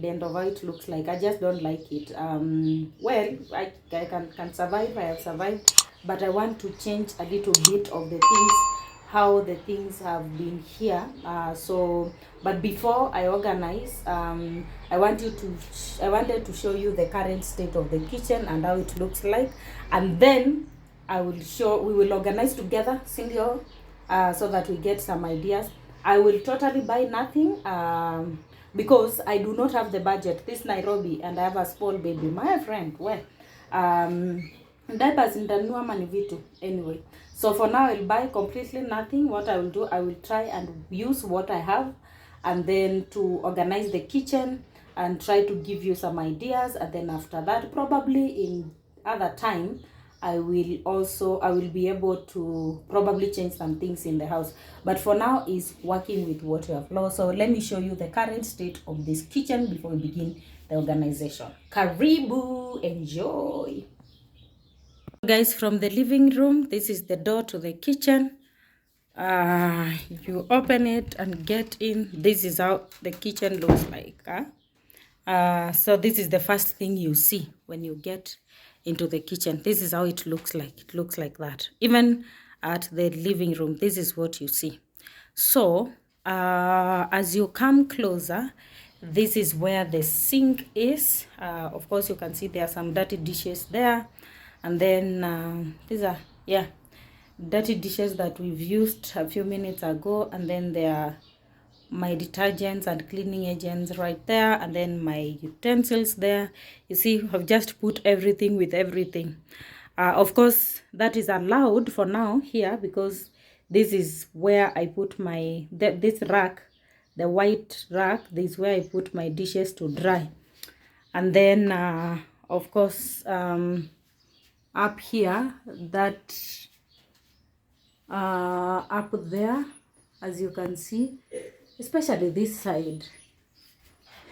end of how it looks like. I just don't like it. Well, I can survive. I have survived, but I want to change a little bit of the things, how the things have been here. But before I organize, I wanted to show you the current state of the kitchen and how it looks like, and then we will organize together, Cindy, so that we get some ideas. I will totally buy nothing because I do not have the budget. This Nairobi, and I have a small baby. My friend, well, diapers nitanunua ama ni vitu anyway. So for now, I'll buy completely nothing. What I will do, I will try and use what I have, and then to organize the kitchen and try to give you some ideas. And then after that, probably in other time, I will be able to probably change some things in the house. But for now is working with what you have lost. So let me show you the current state of this kitchen before we begin the organization. Karibu, enjoy. Guys, from the living room, this is the door to the kitchen. You open it and get in. This is how the kitchen looks like. So this is the first thing you see when you get into the kitchen. This is how it looks like. It looks like that. Even at the living room, this is what you see. So as you come closer, this is where the sink is. Of course, you can see there are some dirty dishes there, and then these are dirty dishes that we've used a few minutes ago, and then there are my detergents and cleaning agents right there, and then my utensils there. You see, I've just put everything with everything. Of course, that is allowed for now here, because this is where I put my this rack, the white rack. This is where I put my dishes to dry. And then of course, up here, that up there, as you can see, especially this side,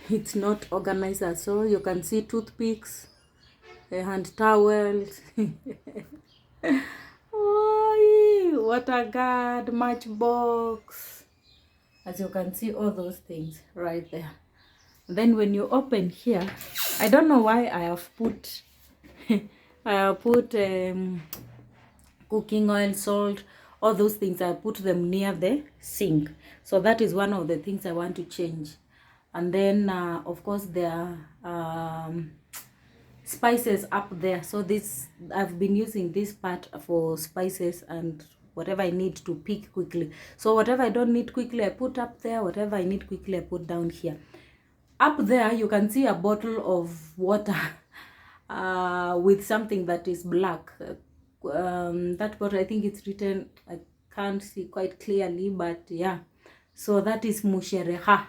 it's not organized at all. You can see toothpicks, hand towels, water guard, matchbox. As you can see, all those things right there. Then when you open here, I don't know why I have put cooking oil, salt, all those things. I put them near the sink. So that is one of the things I want to change. And then of course there are spices up there. So this, I've been using this part for spices and whatever I need to pick quickly. So whatever I don't need quickly, I put up there. Whatever I need quickly, I put down here. Up there, you can see a bottle of water with something that is black. That bottle, I think it's written, I can't see quite clearly, but yeah. So that is mushereha.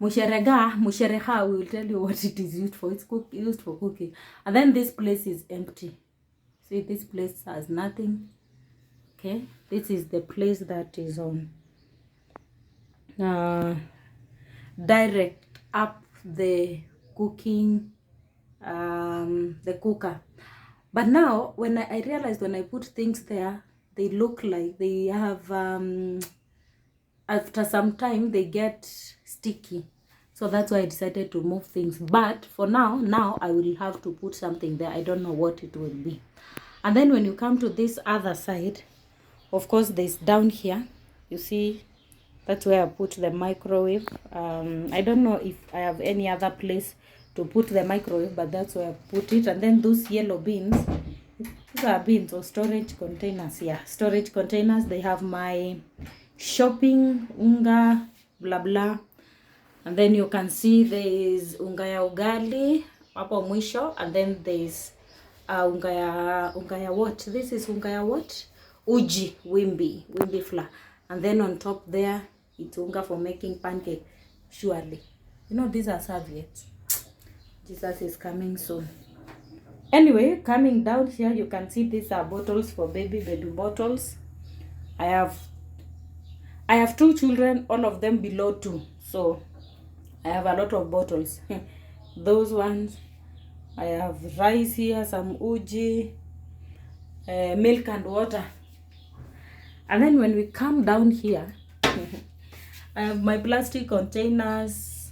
Mushereha, we will tell you what it is used for. It's used for cooking. And then this place is empty. See, this place has nothing. Okay, this is the place that is on direct up the cooking, the cooker. But now when I realized when I put things there, they look like they have after some time they get sticky. So that's why I decided to move things. But for now I will have to put something there. I don't know what it will be. And then when you come to this other side, of course there's down here, you see, that's where I put the microwave. I don't know if I have any other place to put the microwave, but that's where I put it. And then those yellow bins, these are bins or storage containers. Yeah, storage containers. They have my shopping, unga, blah blah. And then you can see there is unga ya ugali hapo mwisho, and then there's unga ya what? This is unga ya what? Uji, wimbi flour. And then on top there, it's unga for making pancake. Surely, you know, these are serviettes. Jesus is coming soon. Anyway, coming down here, you can see these are bottles for baby bottles. I have 2 children, all of them below 2, so I have a lot of bottles. Those ones. I have rice here, some uji, milk and water. And then when we come down here, I have my plastic containers.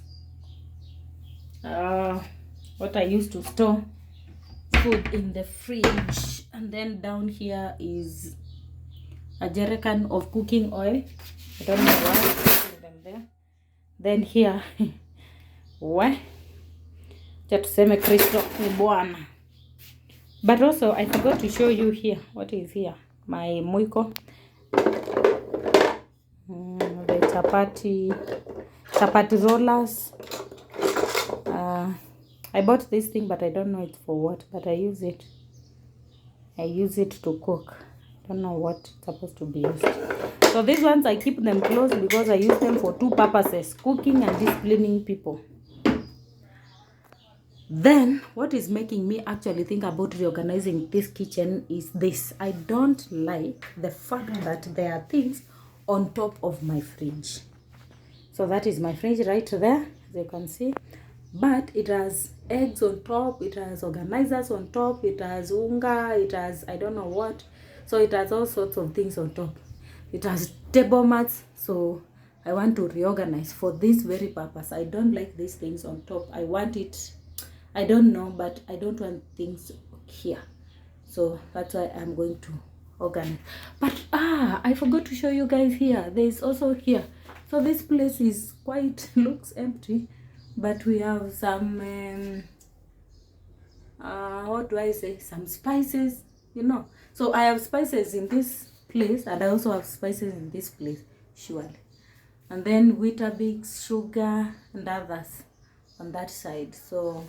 what I used to store food in the fridge. And then down here is a jerrycan of cooking oil. I don't know why I'm putting them there. Then here what tuseme Kristo ni Bwana. But also I forgot to show you here what is here. My mwiko, the chapati rollers. I bought this thing, but I don't know it's for what, but I use it to cook. I don't know what it's supposed to be used. So these ones I keep them close because I use them for two purposes: cooking and disciplining people. Then what is making me actually think about reorganizing this kitchen is this: I don't like the fact that there are things on top of my fridge. So that is my fridge right there, as you can see. But it has eggs on top, it has organizers on top, it has unga, it has I don't know what. So it has all sorts of things on top. It has table mats. So I want to reorganize for this very purpose. I don't like these things on top. I want it, I don't know, but I don't want things here. So that's why I'm going to organize. But I forgot to show you guys here. There's also here. So this place is quite looks empty. But we have some, what do I say? Some spices, you know. So I have spices in this place, and I also have spices in this place, surely. And then Weetabix, sugar, and others on that side. So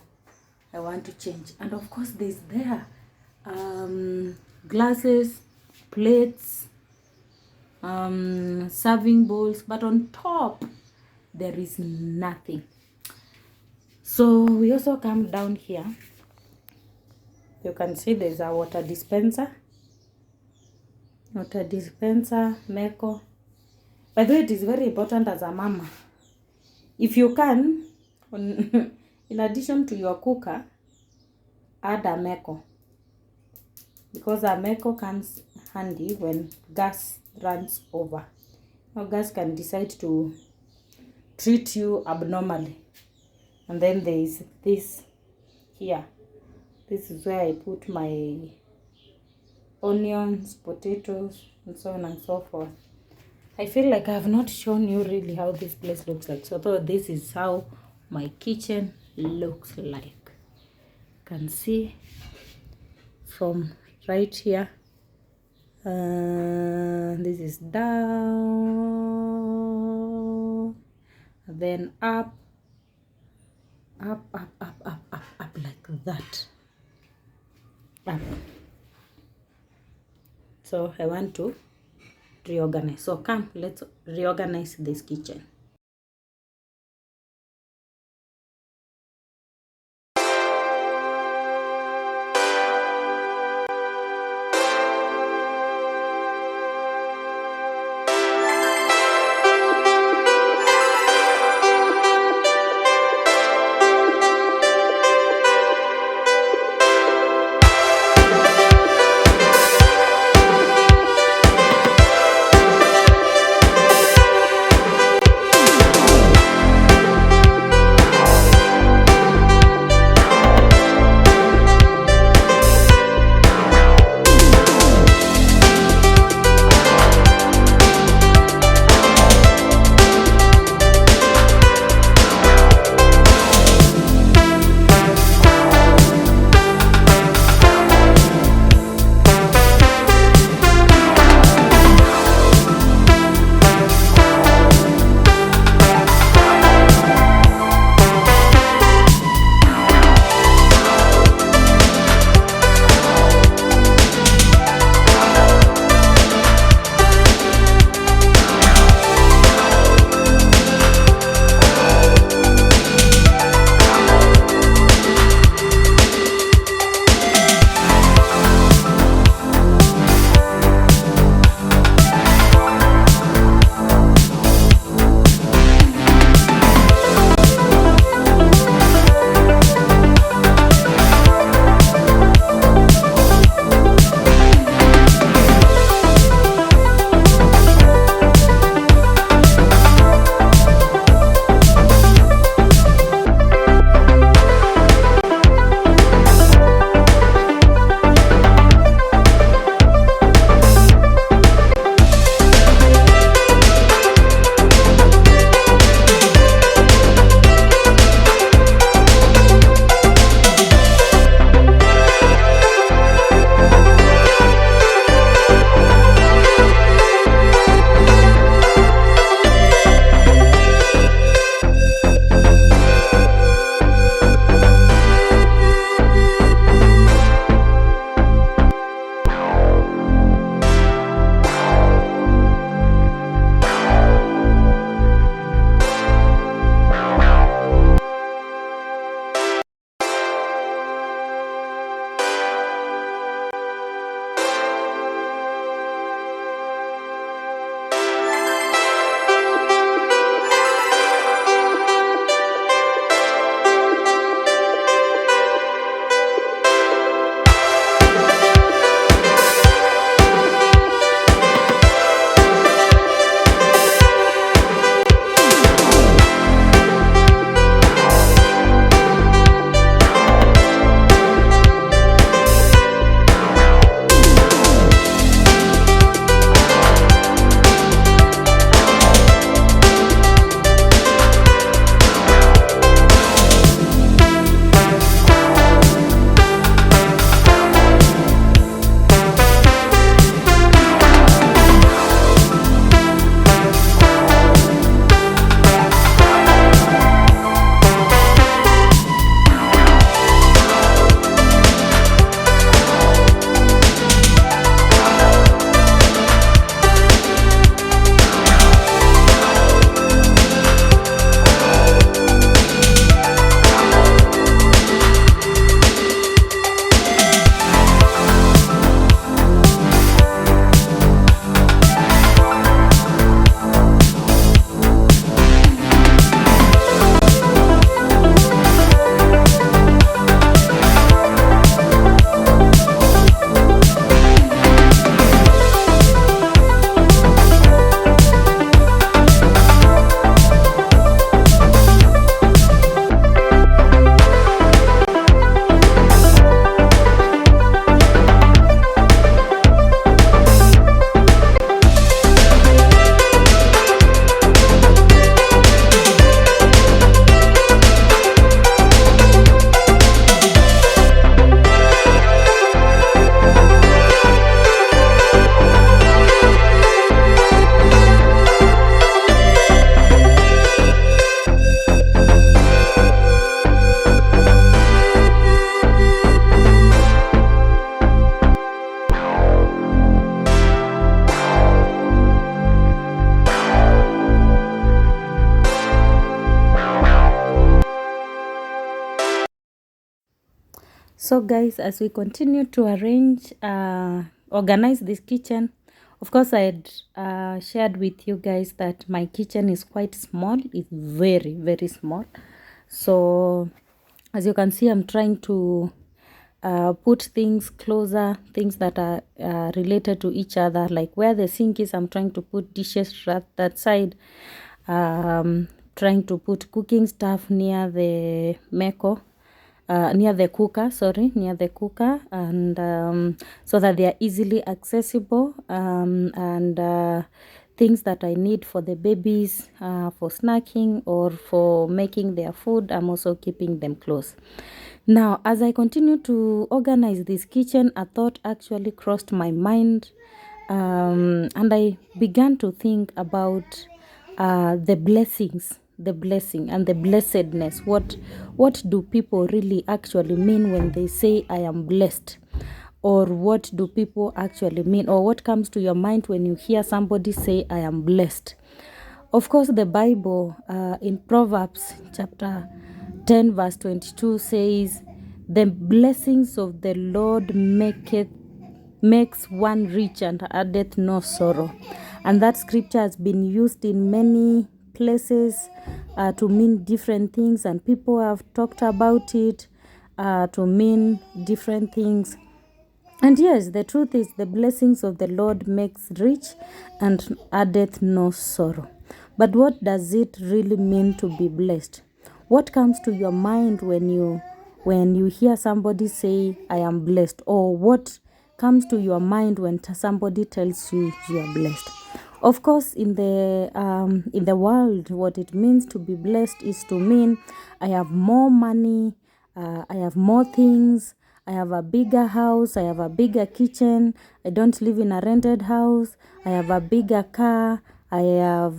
I want to change. And of course, there's there glasses, plates, serving bowls. But on top, there is nothing. So we also come down here. You can see there's a water dispenser. Meko. By the way, it is very important as a mama. If you can, in addition to your cooker, add a meko. Because a meko comes handy when gas runs over. Now gas can decide to treat you abnormally. And then there is this here. This is where I put my onions, potatoes, and so on and so forth. I feel like I have not shown you really how this place looks like. So this is how my kitchen looks like. You can see from right here. This is down, and then up like that. Up. So I want to reorganize. So come, let's reorganize this kitchen. So guys, as we continue to organize this kitchen, of course I had shared with you guys that my kitchen is quite small. It's very, very small. So as you can see, I'm trying to put things closer, things that are related to each other. Like where the sink is, I'm trying to put dishes at that side. Trying to put cooking stuff near the meko. Near the cooker, and so that they are easily accessible, and things that I need for the babies, for snacking or for making their food, I'm also keeping them close. Now, as I continue to organize this kitchen, a thought actually crossed my mind, and I began to think about the blessing and the blessedness. What do people really actually mean when they say I am blessed? Or what do people actually mean, or what comes to your mind when you hear somebody say I am blessed? Of course, the Bible in Proverbs chapter 10 verse 22 says, the blessings of the Lord makes one rich and addeth no sorrow. And that scripture has been used in many places to mean different things, and people have talked about it to mean different things. And yes, the truth is the blessings of the Lord makes rich and addeth no sorrow. But what does it really mean to be blessed? What comes to your mind when you hear somebody say I am blessed? Or what comes to your mind when somebody tells you you are blessed? Of course, in the world, what it means to be blessed is to mean I have more money, I have more things, I have a bigger house, I have a bigger kitchen, I don't live in a rented house, I have a bigger car, I have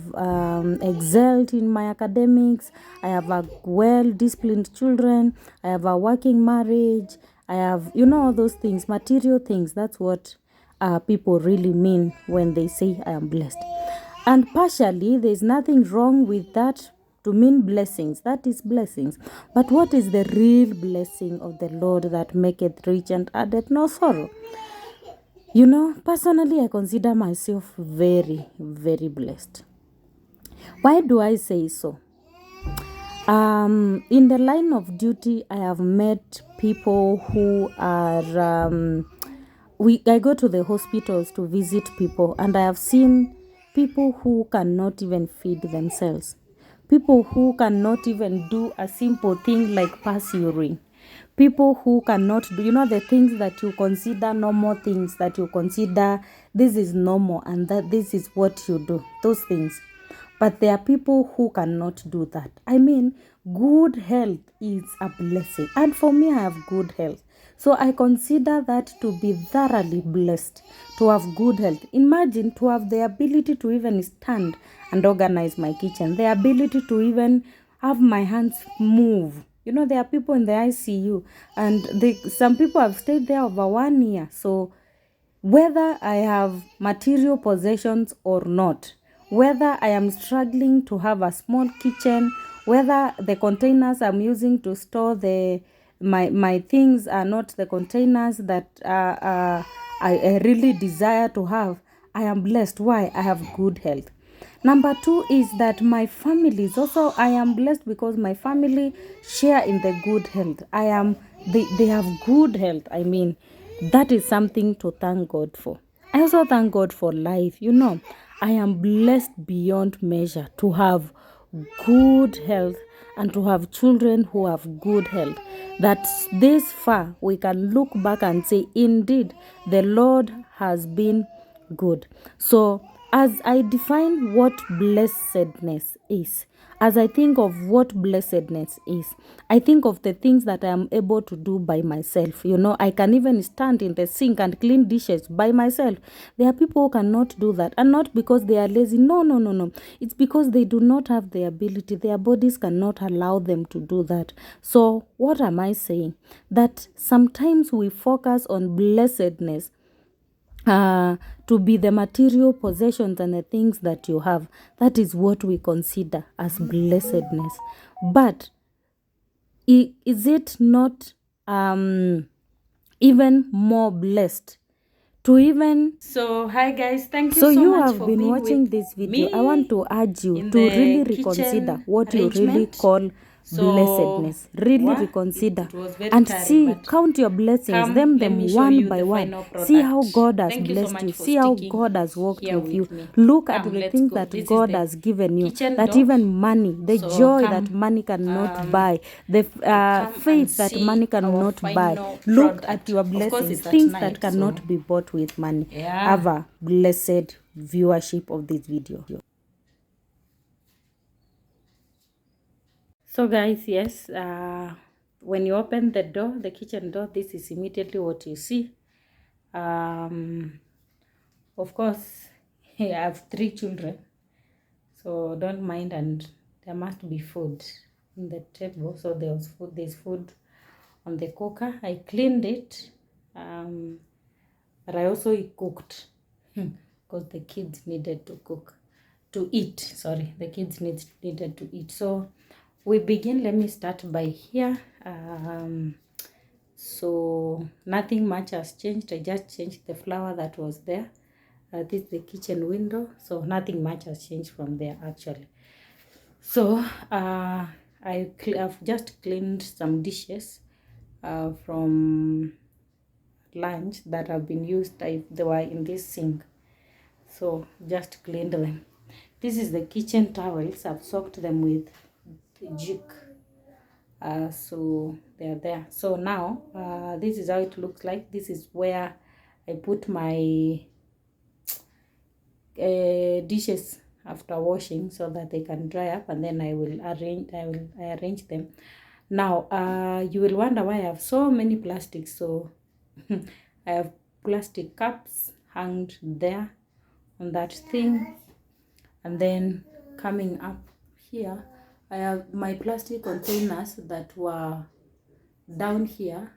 excelled in my academics, I have a well-disciplined children, I have a working marriage, I have, all those things, material things. That's what people really mean when they say I am blessed. And partially, there's nothing wrong with that to mean blessings. That is blessings. But what is the real blessing of the Lord that maketh rich and addeth no sorrow? Personally, I consider myself very, very blessed. Why do I say so? In the line of duty, I have met people who are... I go to the hospitals to visit people, and I have seen people who cannot even feed themselves. People who cannot even do a simple thing like pass urine. People who cannot do, the things that you consider normal things, that you consider this is normal and that this is what you do, those things. But there are people who cannot do that. I mean, good health is a blessing. And for me, I have good health. So I consider that to be thoroughly blessed, to have good health. Imagine to have the ability to even stand and organize my kitchen, the ability to even have my hands move. There are people in the ICU, and some people have stayed there over 1 year. So whether I have material possessions or not, whether I am struggling to have a small kitchen, whether the containers I'm using to store my things are not the containers that I really desire to have, I am blessed. Why? I have good health. Number 2 is that my family is also, I am blessed because my family share in the good health. They have good health. I mean, that is something to thank God for. I also thank God for life. I am blessed beyond measure to have good health and to have children who have good health. That this far we can look back and say, indeed, the Lord has been good. So as I define what blessedness is, as I think of what blessedness is, I think of the things that I am able to do by myself. I can even stand in the sink and clean dishes by myself. There are people who cannot do that, and not because they are lazy. No. It's because they do not have the ability. Their bodies cannot allow them to do that. So what am I saying? That sometimes we focus on blessedness to be the material possessions and the things that you have. That is what we consider as blessedness. But is it not even more blessed to even. So hi guys, thank you so you much have for been being watching with this video. I me want to urge you in to really the reconsider kitchen what you really arrangement. call So blessedness. Really wow, reconsider it was very and tiring, see, but count your blessings, come, let them me show one you by the one. final See how product. God has Thank you so blessed you. much for See how sticking God has worked here with you. with me. Look at Come, the let's things go. that This is God the has given you, kitchen that door. even money, the So joy that come, money cannot buy, the come and faith that see money our cannot buy. final Look at product. your Of course, blessings, it's at things that night, so cannot be bought with money. yeah. Have a blessed viewership of this video. So guys, yes, when you open the door, the kitchen door, this is immediately what you see. Of course, I have 3 children, so don't mind, and there must be food in the table. So there's food on the cooker. I cleaned it, but I also cooked because the kids needed to eat. Sorry, the kids needed to eat. So we begin. Let me start by here. So nothing much has changed. I just changed the flower that was there. This is the kitchen window, so nothing much has changed from there actually. So I've just cleaned some dishes from lunch that have been used. They were in this sink, so just cleaned them. This is the kitchen towels. I've soaked them with jik. So they're there. So now this is how it looks like. This is where I put my dishes after washing, so that they can dry up, and then I arrange them. Now you will wonder why I have so many plastics. So I have plastic cups hanged there on that thing, and then coming up here I have my plastic containers that were down here.